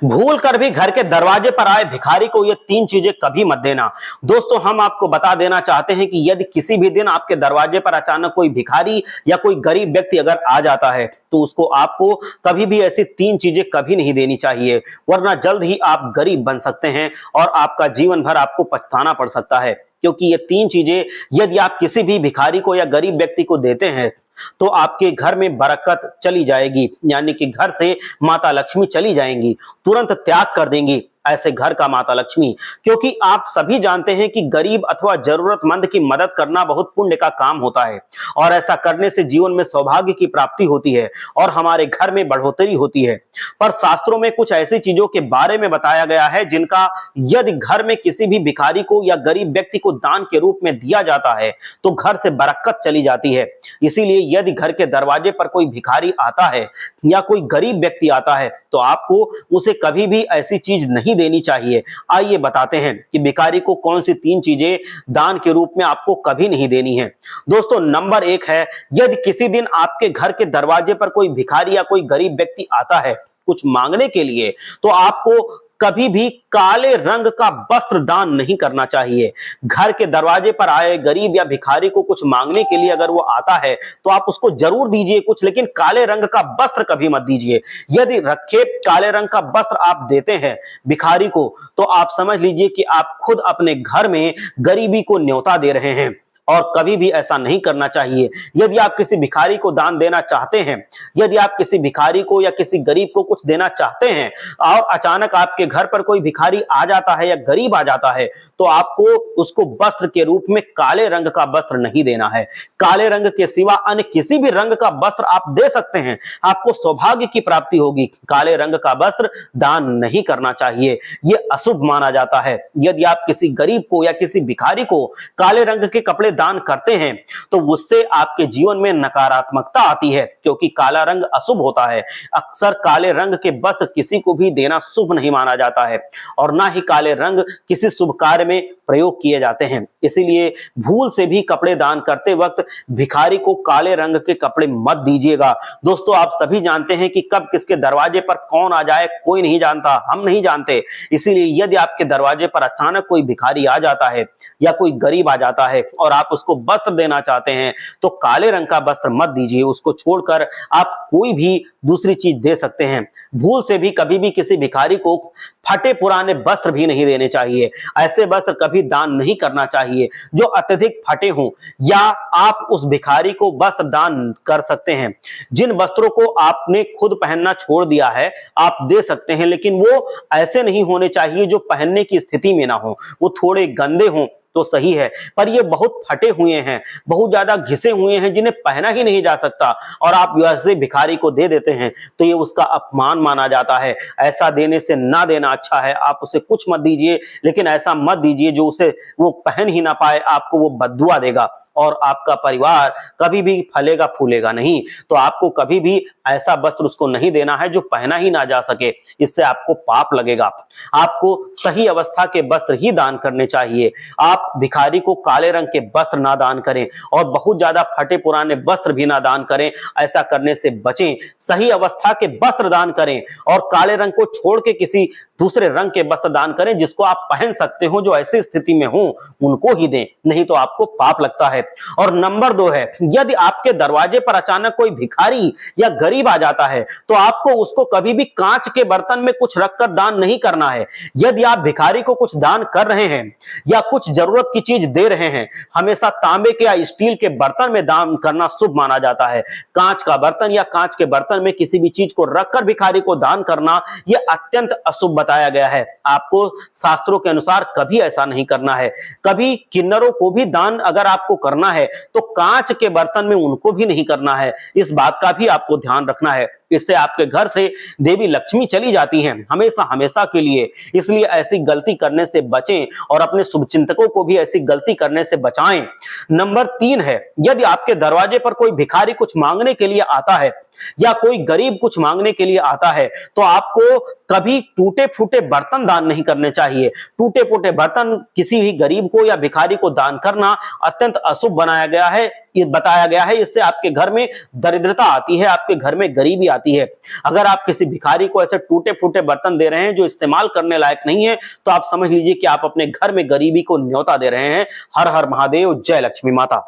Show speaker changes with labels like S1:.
S1: भूल कर भी घर के दरवाजे पर आए भिखारी को ये तीन चीजें कभी मत देना। दोस्तों, हम आपको बता देना चाहते हैं कि यदि किसी भी दिन आपके दरवाजे पर अचानक कोई भिखारी या कोई गरीब व्यक्ति अगर आ जाता है तो उसको आपको कभी भी ऐसी तीन चीजें कभी नहीं देनी चाहिए, वरना जल्द ही आप गरीब बन सकते हैं और आपका जीवन भर आपको पछताना पड़ सकता है। क्योंकि ये तीन चीजें यदि आप किसी भी भिखारी को या गरीब व्यक्ति को देते हैं तो आपके घर में बरकत चली जाएगी, यानी कि घर से माता लक्ष्मी चली जाएंगी, तुरंत त्याग कर देंगी ऐसे घर का माता लक्ष्मी। क्योंकि आप सभी जानते हैं कि गरीब अथवा जरूरतमंद की मदद करना बहुत पुण्य का काम होता है और ऐसा करने से जीवन में सौभाग्य की प्राप्ति होती है और हमारे घर में बढ़ोतरी होती है। पर शास्त्रों में कुछ ऐसी चीजों के बारे में बताया गया है जिनका यदि घर में किसी भी भिखारी को या गरीब व्यक्ति को दान के रूप में दिया जाता है तो घर से बरकत चली जाती है। इसीलिए यदि घर के दरवाजे पर कोई भिखारी आता है या कोई गरीब व्यक्ति आता है तो आपको उसे कभी भी ऐसी चीज नहीं देनी चाहिए। आइए बताते हैं कि भिखारी को कौन सी तीन चीजें दान के रूप में आपको कभी नहीं देनी है। दोस्तों, नंबर 1 है, यदि किसी दिन आपके घर के दरवाजे पर कोई भिखारी या कोई गरीब व्यक्ति आता है कुछ मांगने के लिए तो आपको कभी भी काले रंग का वस्त्र दान नहीं करना चाहिए। घर के दरवाजे पर आए गरीब या भिखारी को कुछ मांगने के लिए अगर वो आता है तो आप उसको जरूर दीजिए कुछ, लेकिन काले रंग का वस्त्र कभी मत दीजिए। यदि रखे काले रंग का वस्त्र आप देते हैं भिखारी को तो आप समझ लीजिए कि आप खुद अपने घर में गरीबी को न्योता दे रहे हैं और कभी भी ऐसा नहीं करना चाहिए। यदि आप किसी भिखारी को दान देना चाहते हैं, यदि आप किसी भिखारी को या किसी गरीब को कुछ देना चाहते हैं और अचानक आपके घर पर कोई भिखारी आ जाता है या गरीब आ जाता है तो आपको उसको वस्त्र के रूप में काले रंग का वस्त्र नहीं देना है। काले रंग के सिवा अन्य किसी भी रंग का वस्त्र आप दे सकते हैं, आपको सौभाग्य की प्राप्ति होगी। काले रंग का वस्त्र दान नहीं करना चाहिए, यह अशुभ माना जाता है। यदि आप किसी गरीब को या किसी भिखारी को काले रंग के कपड़े दान करते हैं तो उससे आपके जीवन में नकारात्मकता आती है, क्योंकि काला रंग अशुभ होता है। अक्सर काले रंग के वस्त्र किसी को भी देना शुभ नहीं माना जाता है और ना ही काले रंग किसी शुभ कार्य में प्रयोग किए जाते हैं। इसीलिए भूल से भी कपड़े दान करते वक्त भिखारी को काले रंग के कपड़े मत दीजिएगा। दोस्तों, आप सभी जानते हैं कि कब किसके दरवाजे पर कौन आ जाए कोई नहीं जानता, हम नहीं जानते। इसीलिए यदि आपके दरवाजे पर अचानक कोई भिखारी आ जाता है या कोई गरीब आ जाता है और आप उसको वस्त्र देना चाहते हैं तो काले रंग का वस्त्र मत दीजिए, उसको छोड़कर आप कोई भी दूसरी चीज दे सकते हैं। भूल से भी कभी भी किसी भिखारी को फटे पुराने वस्त्र भी नहीं देने चाहिए। ऐसे वस्त्र कभी दान नहीं करना चाहिए जो अत्यधिक फटे हों, या आप उस भिखारी को वस्त्र दान कर सकते हैं। जिन वस्त्रों को आपने खुद पहनना छोड़ दिया है आप दे सकते हैं, लेकिन वो ऐसे नहीं होने चाहिए जो पहनने की स्थिति में ना हो, वो थोड़े गंदे हों तो सही है। पर ये बहुत फटे हुए हैं, बहुत ज्यादा घिसे हुए हैं जिन्हें पहना ही नहीं जा सकता और आप वैसे भिखारी को दे देते हैं तो ये उसका अपमान माना जाता है। ऐसा देने से ना देना अच्छा है। आप उसे कुछ मत दीजिए, लेकिन ऐसा मत दीजिए जो उसे वो पहन ही ना पाए, आपको वो बद्दुआ देगा और आपका परिवार कभी भी फलेगा फूलेगा नहीं। तो आपको कभी भी ऐसा वस्त्र उसको नहीं देना है जो पहना ही ना जा सके, इससे आपको पाप लगेगा। आपको सही अवस्था के वस्त्र ही दान करने चाहिए। आप भिखारी को काले रंग के वस्त्र ना दान करें और बहुत ज्यादा फटे पुराने वस्त्र भी ना दान करें, ऐसा करने से बचें। सही अवस्था के वस्त्र दान करें और काले रंग को छोड़ के किसी दूसरे रंग के वस्त्र दान करें जिसको आप पहन सकते हो, जो ऐसी स्थिति में हो उनको ही दें, नहीं तो आपको पाप लगता है। और नंबर 2 है, यदि आपके दरवाजे पर अचानक कोई भिखारी या गरीब आ जाता है तो आपको उसको कभी भी कांच के बर्तन में कुछ रखकर दान नहीं करना है। यदि आप भिखारी को कुछ दान कर रहे हैं या कुछ जरूरत की चीज दे रहे हैं, हमेशा तांबे के या स्टील के बर्तन में दान करना शुभ माना जाता है। कांच का बर्तन या कांच के बर्तन में किसी भी चीज को रखकर भिखारी को दान करना यह अत्यंत अशुभ बताया गया है। आपको शास्त्रों के अनुसार कभी ऐसा नहीं करना है। कभी किन्नरों को भी दान अगर आपको करना है तो कांच के बर्तन में उनको भी नहीं करना है। इस बात का भी आपको ध्यान रखना है, इससे आपके घर से देवी लक्ष्मी चली जाती हैं हमेशा हमेशा के लिए। इसलिए ऐसी गलती करने से बचें और अपने शुभचिंतकों को भी ऐसी गलती करने से बचाएं। नंबर 3 है, यदि आपके दरवाजे पर कोई भिखारी कुछ मांगने के लिए आता है या कोई गरीब कुछ मांगने के लिए आता है तो आपको कभी टूटे फूटे बर्तन दान नहीं करने चाहिए। टूटे फूटे बर्तन किसी भी गरीब को या भिखारी को दान करना अत्यंत अशुभ बनाया गया है। ये बताया गया है, इससे आपके घर में दरिद्रता आती है, आपके घर में गरीबी आती है। अगर आप किसी भिखारी को ऐसे टूटे फूटे बर्तन दे रहे हैं जो इस्तेमाल करने लायक नहीं है, तो आप समझ लीजिए कि आप अपने घर में गरीबी को न्योता दे रहे हैं। हर हर महादेव, जय लक्ष्मी माता।